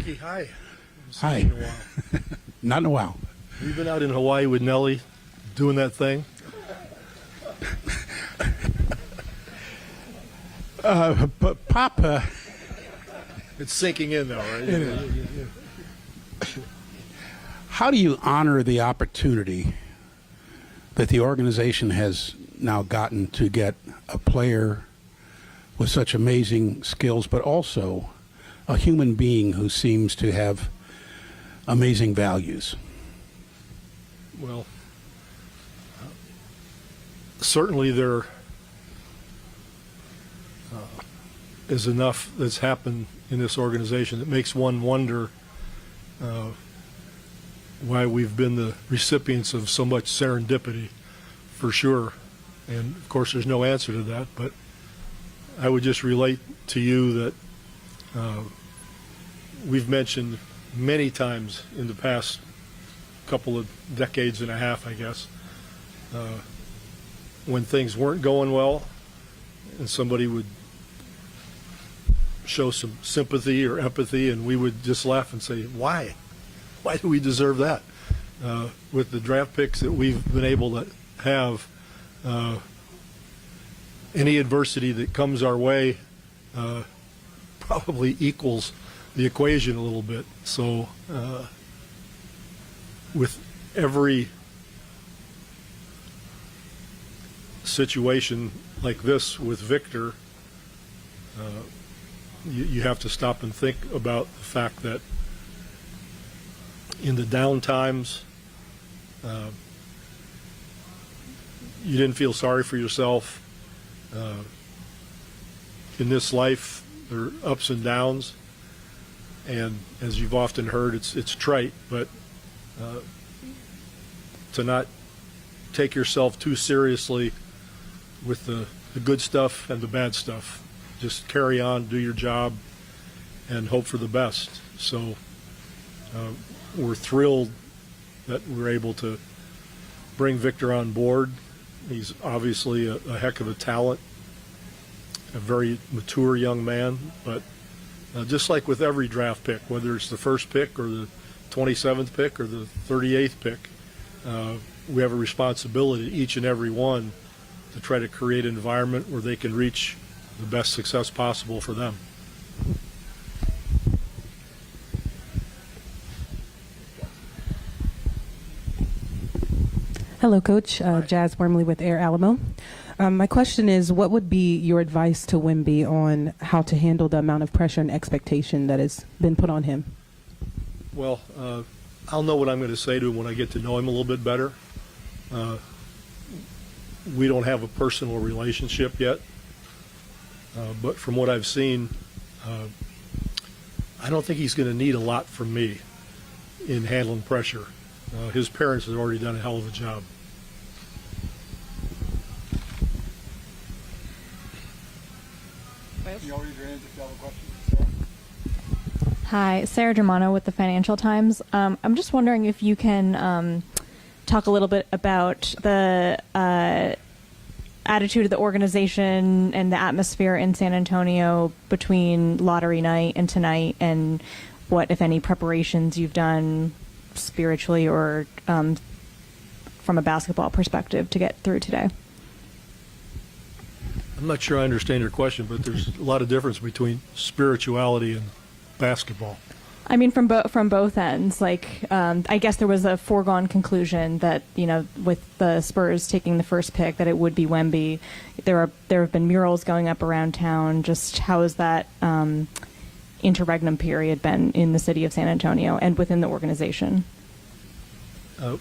Ricky, hi. Hi. In a while. Not in a while. You've been out in Hawaii with Nellie doing that thing? But Papa, It's sinking in, though, right? how do you honor the opportunity that the organization has now gotten to get a player with such amazing skills, but also a human being who seems to have amazing values? Well, certainly there is enough that's happened in this organization that makes one wonder why we've been the recipients of so much serendipity, for sure. And of course, there's no answer to that, but I would just relate to you that we've mentioned many times in the past couple of decades and a half, I guess, when things weren't going well and somebody would show some sympathy or empathy, and we would just laugh and say, why? Why do we deserve that? With the draft picks that we've been able to have, any adversity that comes our way probably equals the equation a little bit. So with every situation like this with Victor, you have to stop and think about the fact that in the down times, you didn't feel sorry for yourself. In this life, there are ups and downs, and as you've often heard, it's trite, but to not take yourself too seriously with the good stuff and the bad stuff. Just carry on, do your job, and hope for the best. So we're thrilled that we're able to bring Victor on board. He's obviously a heck of a talent, a very mature young man, but just like with every draft pick, whether it's the first pick or the 27th pick or the 38th pick, we have a responsibility, each and every one, to try to create an environment where they can reach the best success possible for them. Hello, Coach. Jazz Wormley with Air Alamo. My question is, what would be your advice to Wemby on how to handle the amount of pressure and expectation that has been put on him? Well, I'll know what I'm going to say to him when I get to know him a little bit better. We don't have a personal relationship yet, but from what I've seen, I don't think he's going to need a lot from me in handling pressure. His parents have already done a hell of a job. Hi, Sarah Germano with the Financial Times. I'm just wondering if you can talk a little bit about the attitude of the organization and the atmosphere in San Antonio between lottery night and tonight, and what, if any, preparations you've done spiritually or from a basketball perspective to get through today. I'm not sure I understand your question, but there's a lot of difference between spirituality and basketball. I mean, from both ends. Like, I guess there was a foregone conclusion that, with the Spurs taking the first pick, that it would be Wemby. There have been murals going up around town. Just how has that interregnum period been in the city of San Antonio and within the organization? I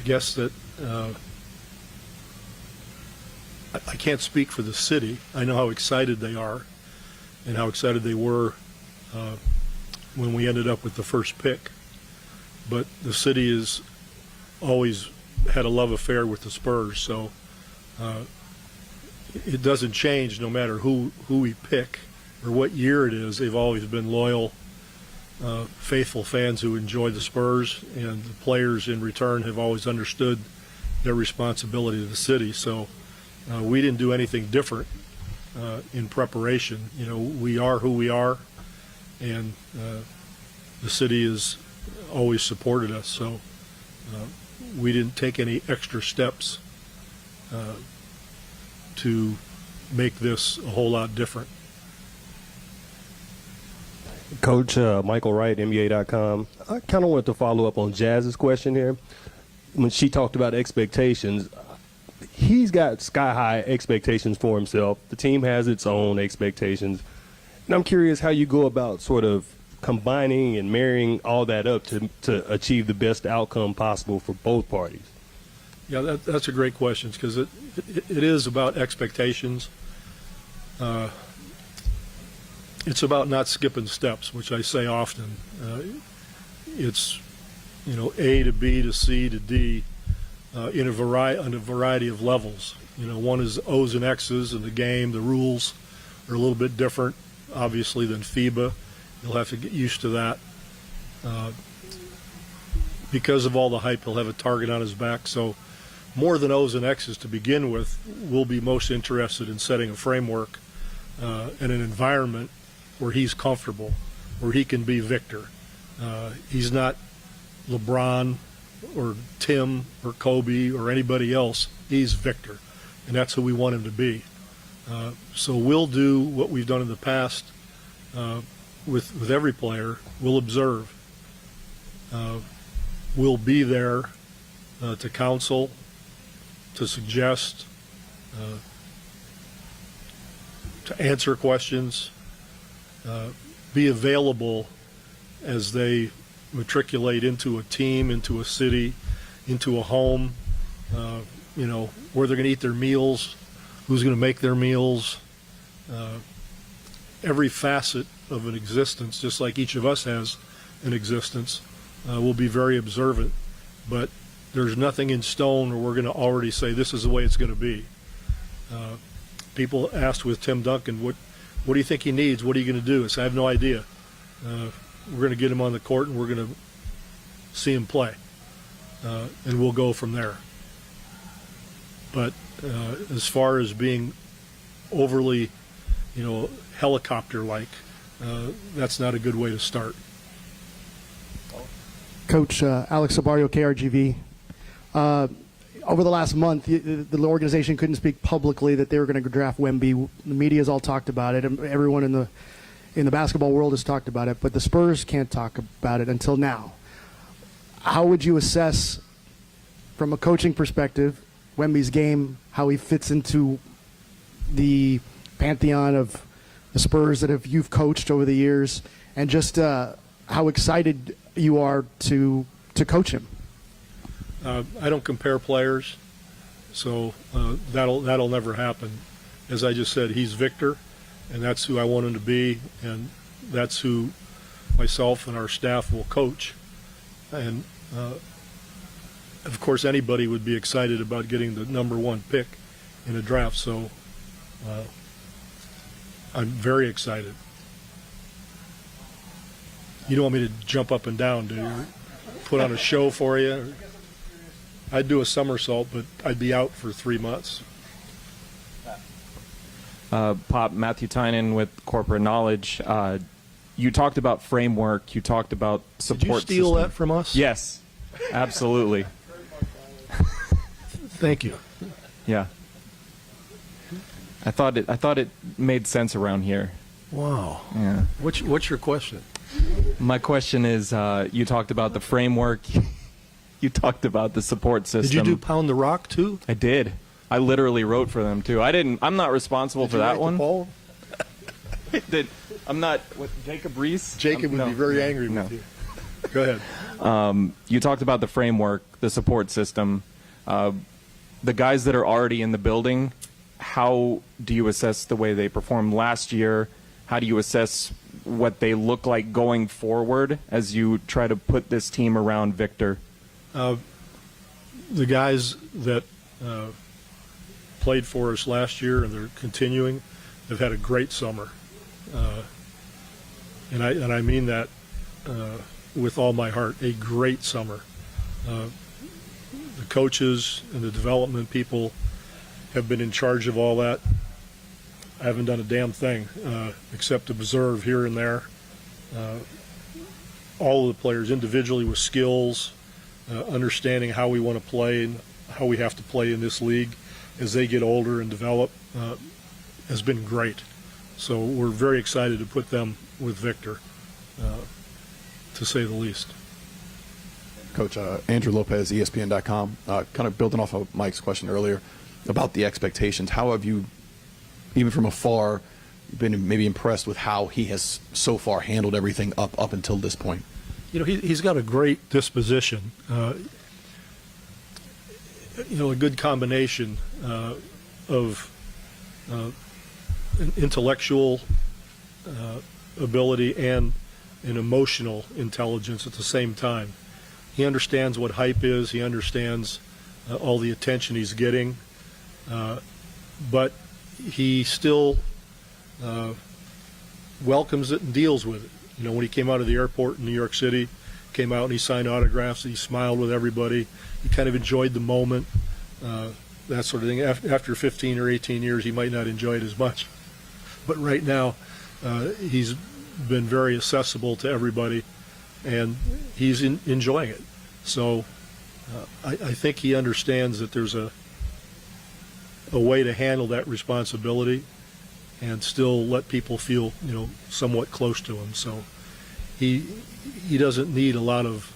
guess that I can't speak for the city. I know how excited they are and how excited they were when we ended up with the first pick. But the city has always had a love affair with the Spurs, so it doesn't change no matter who we pick or what year it is. They've always been loyal, faithful fans who enjoy the Spurs, and the players in return have always understood their responsibility to the city. So we didn't do anything different in preparation. We are who we are, and the city has always supported us. So we didn't take any extra steps to make this a whole lot different. Coach Michael Wright, NBA.com. I kind of wanted to follow up on Jazz's question here. When she talked about expectations, he's got sky-high expectations for himself. The team has its own expectations. And I'm curious how you go about sort of combining and marrying all that up to achieve the best outcome possible for both parties. Yeah, that's a great question, because it is about expectations. It's about not skipping steps, which I say often. It's, A to B to C to D on a variety of levels. One is O's and X's in the game. The rules are a little bit different, obviously, than FIBA. You'll have to get used to that. Because of all the hype, he'll have a target on his back. So more than O's and X's to begin with, we'll be most interested in setting a framework and an environment where he's comfortable, where he can be Victor. He's not LeBron or Tim or Kobe or anybody else. He's Victor, and that's who we want him to be. So we'll do what we've done in the past with every player. We'll observe. We'll be there to counsel, to suggest, to answer questions, be available as they matriculate into a team, into a city, into a home, where they're going to eat their meals, who's going to make their meals, every facet of an existence, just like each of us has an existence. We'll be very observant, but there's nothing in stone where we're going to already say this is the way it's going to be. People asked with Tim Duncan, what do you think he needs? What are you going to do? I said, I have no idea. We're going to get him on the court and we're going to see him play, and we'll go from there. But as far as being overly, helicopter-like, that's not a good way to start. Coach Alex Sabario, KRGV. Over the last month, the organization couldn't speak publicly that they were going to draft Wemby. The media's all talked about it. Everyone in the basketball world has talked about it, but the Spurs can't talk about it until now. How would you assess, from a coaching perspective, Wemby's game, how he fits into the pantheon of the Spurs that you've coached over the years, and just how excited you are to coach him? I don't compare players, so that'll never happen. As I just said, he's Victor, and that's who I want him to be, and that's who myself and our staff will coach. And of course, anybody would be excited about getting the #1 pick in a draft. So I'm very excited. You don't want me to jump up and down, do you? Put on a show for you? I'd do a somersault, but I'd be out for 3 months. Pop, Matthew Tynan with Corporate Knowledge. You talked about framework. You talked about support. Did you steal system. that from us? Yes, absolutely. Thank you. Yeah. I thought it made sense around here. Wow. Yeah. What's your question? My question is, you talked about the framework. You talked about the support system. Did you do Pound the Rock too? I did. I literally wrote for them too. I'm not responsible for that one. Paul? I'm not. What, Jacob Reese? Jacob would be very angry with you. Go ahead. You talked about the framework, the support system. The guys that are already in the building, how do you assess the way they performed last year? How do you assess what they look like going forward as you try to put this team around Victor? The guys that played for us last year and they're continuing have had a great summer. And I mean that with all my heart, a great summer. The coaches and the development people have been in charge of all that. I haven't done a damn thing except observe here and there. all of the players individually with skills, understanding how we want to play and how we have to play in this league as they get older and develop, has been great. So we're very excited to put them with Victor, to say the least. Coach, Andrew Lopez, ESPN.com, kind of building off of Mike's question earlier about the expectations. How have you, even from afar, been maybe impressed with how he has so far handled everything up until this point? You know, he's got a great disposition. A good combination of an intellectual ability and an emotional intelligence at the same time. He understands what hype is. He understands all the attention he's getting, but he still welcomes it and deals with it. You know, when he came out of the airport in New York City, came out and he signed autographs, he smiled with everybody. He kind of enjoyed the moment, that sort of thing. After 15 or 18 years, he might not enjoy it as much. But right now, he's been very accessible to everybody, and he's enjoying it. So I think he understands that there's a way to handle that responsibility and still let people feel, somewhat close to him. So he doesn't need a lot of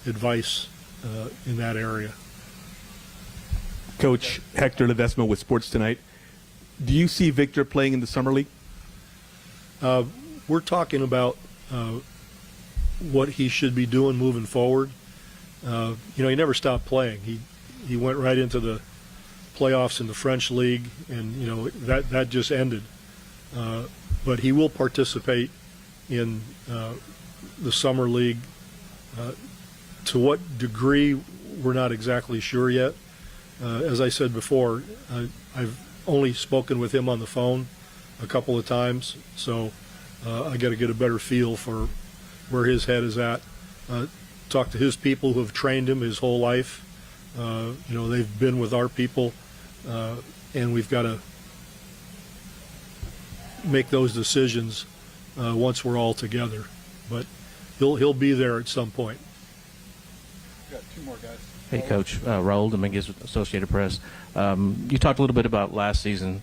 advice in that area. Coach Hector Ledesma with Sports Tonight. Do you see Victor playing in the Summer League? We're talking about what he should be doing moving forward. He never stopped playing. He went right into the playoffs in the French league, and that just ended. But he will participate in the summer league. To what degree, we're not exactly sure yet. As I said before, I've only spoken with him on the phone a couple of times, so I got to get a better feel for where his head is at. Talk to his people who have trained him his whole life. They've been with our people, and we've got to make those decisions once we're all together. But he'll be there at some point. Got two more guys. Hey, Coach. Raul Dominguez with Associated Press. You talked a little bit about last season.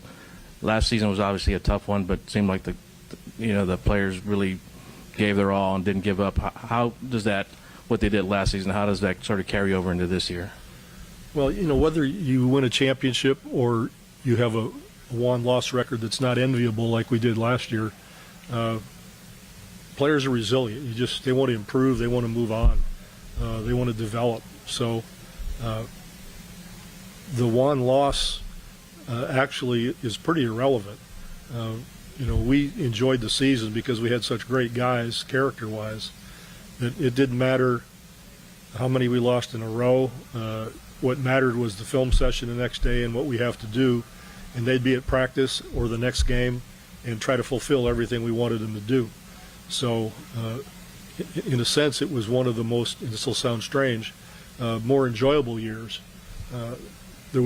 Last season was obviously a tough one, but it seemed like the players really gave their all and didn't give up. How does that, what they did last season, how does that sort of carry over into this year? Well, whether you win a championship or you have a one-loss record that's not enviable like we did last year, players are resilient. They want to improve. They want to move on. They want to develop. So the one loss actually is pretty irrelevant. We enjoyed the season because we had such great guys character-wise that it didn't matter how many we lost in a row. What mattered was the film session the next day and what we have to do, and they'd be at practice or the next game and try to fulfill everything we wanted them to do. So in a sense, it was one of the most, and this will sound strange, more enjoyable years. It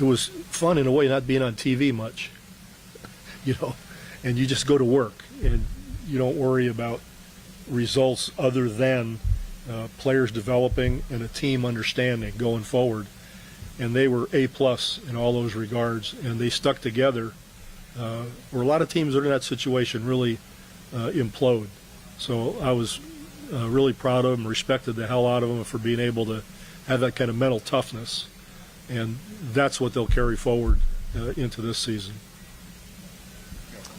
was fun in a way not being on TV much, and you just go to work and you don't worry about results other than players developing and a team understanding going forward. And they were A+ in all those regards, and they stuck together. Where a lot of teams that are in that situation really implode. So I was really proud of them, respected the hell out of them for being able to have that kind of mental toughness. And that's what they'll carry forward into this season.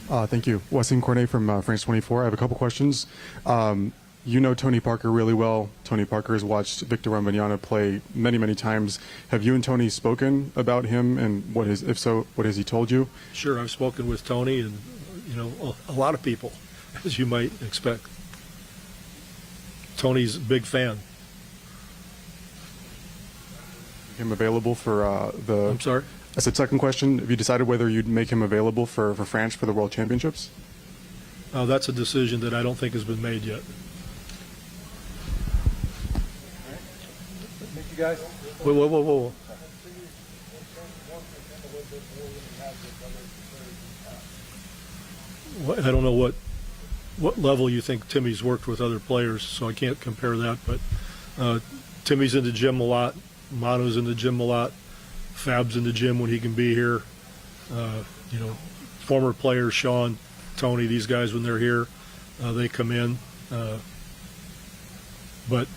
Thank you. Wasim Cornet from France 24. I have a couple questions. You know Tony Parker really well. Tony Parker has watched Victor Wembanyama play many, many times. Have you and Tony spoken about him, and if so, what has he told you? Sure, I've spoken with Tony and, a lot of people, as you might expect. Tony's a big fan. Him available for I'm sorry? I said second question. Have you decided whether you'd make him available for France for the World Championships? That's a decision that I don't think has been made yet. Thank you, guys. Whoa. I don't know what level you think Timmy's worked with other players, so I can't compare that. But Timmy's in the gym a lot. Manu's in the gym a lot. Fab's in the gym when he can be here. Former players, Sean, Tony, these guys, when they're here, they come in. But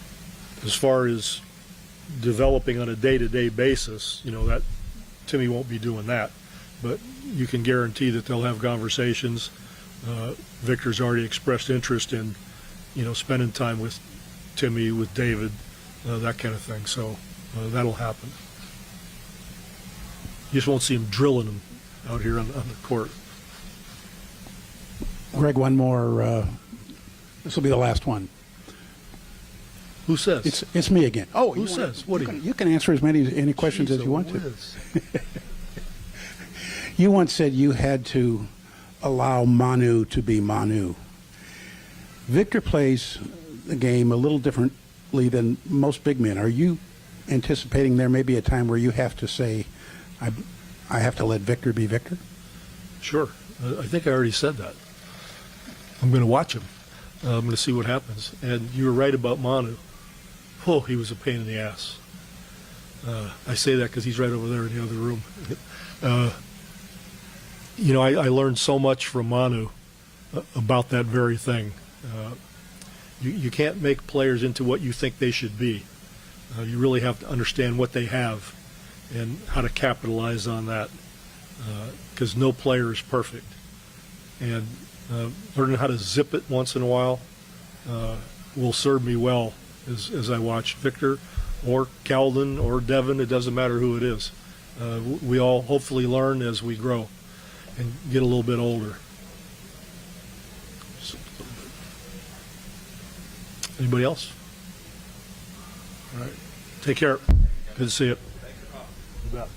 as far as developing on a day-to-day basis, that Timmy won't be doing that. But you can guarantee that they'll have conversations. Victor's already expressed interest in, spending time with Timmy, with David, that kind of thing. So that'll happen. You just won't see him drilling them out here on the court. Greg, one more. This will be the last one. Who says? It's me again. Oh, who says? What do you can answer any questions as you want to. Whiz. You once said you had to allow Manu to be Manu. Victor plays the game a little differently than most big men. Are you anticipating there may be a time where you have to say, I have to let Victor be Victor? Sure. I think I already said that. I'm going to watch him. I'm going to see what happens. And you were right about Manu. Oh, he was a pain in the ass. I say that because he's right over there in the other room. I learned so much from Manu about that very thing. You can't make players into what you think they should be. You really have to understand what they have and how to capitalize on that, because no player is perfect. And learning how to zip it once in a while will serve me well as I watch Victor or Calvin or Devin. It doesn't matter who it is. We all hopefully learn as we grow and get a little bit older. Anybody else? All right. Take care. Good to see you. You bet.